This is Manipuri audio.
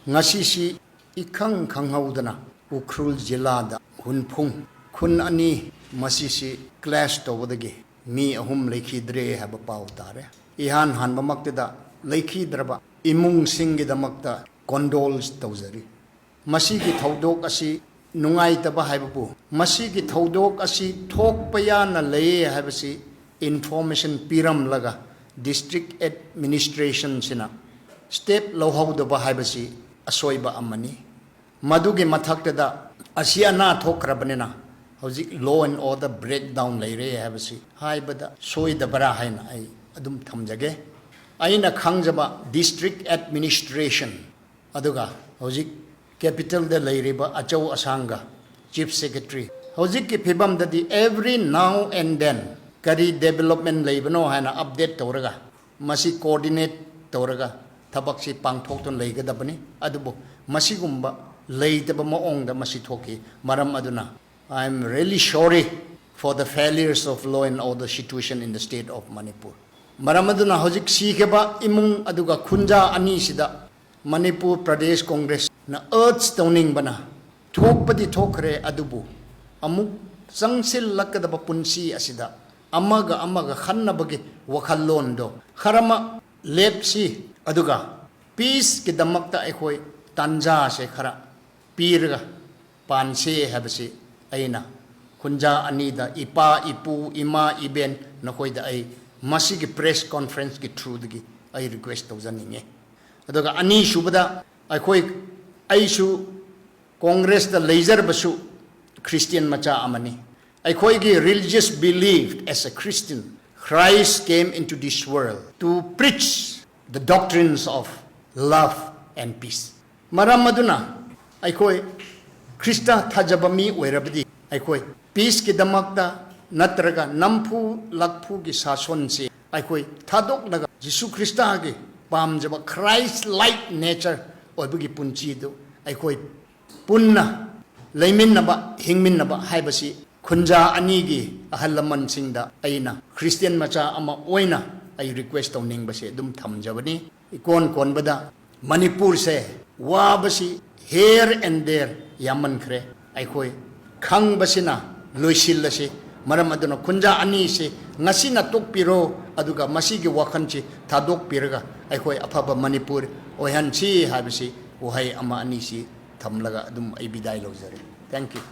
ngasisi ikhang khanghaudana ukrul jilada hunphung khun ani masisi clash tawdagi mi ahum leikhidre haba pau tare ihan hanbamakta leikhidraba imung singgidamakta condols tawzari masigi thaudok asi nungai taba haibabu masigi thaudok asi thokpa yana lei haibasi information piram laga district administration sina step lohawdaba haibasi asoiba amani madugi mathaktada asiana thokrabanina hojik law and order breakdown leire habasi haibada soidabara haina ai adum thamjage aina khangjaba district administration aduga hojik capital da leireba achau asanga chief secretary hojik ki phibam dadi every now and then kari development leibano haina update tawraga masi coordinate tawraga thabak si pangthokton leigadabani adubo masigumba leitaba maongda masi thoki maram aduna I am really sorry for the failures of law and order situation in the state of Manipur maram aduna hojik sikeba imung aduga khunja ani sida Manipur Pradesh Congress na urge tawning bana thokpadi thokre adubu amuk sangsil lakadaba punsi asida amaga khannabagi wakhallon do kharama lepsi aduga peace ki damakta ekhoi tanja se khara pirga panse habasi aina khunja anida ipa ipu ima iben nakoida ai masigi press conference ki through digi ai request tawjaninge aduga ani shubada ekhoi aisu congress da laser basu christian macha amani ekhoi gi religious believed as a Christian Christ came into this world to preach the doctrines of love and peace maram aduna aikoi krista thajabami oirabdi aikoi peace ki damakta natraga nampu lakpu gi sason se aikoi thadok laga jisu krista gi pamjaba Christ like nature oibugi punchi do aikoi punna leiminnaba hingminnaba haibasi khunja ani gi ahallaman singda aina Christian macha ama oina ai request tawning base dum thamjabani ikon konbada Manipur se wabasi here and there yaman khre aikoi khang basina loisil maram aduna khunja ani se ngasina tokpiro aduga masigi wakhanchi thadok piraga aikoi afaba Manipur ohan chi habisi ohai ama ani si thamlaga adum ai bidai lojare thank you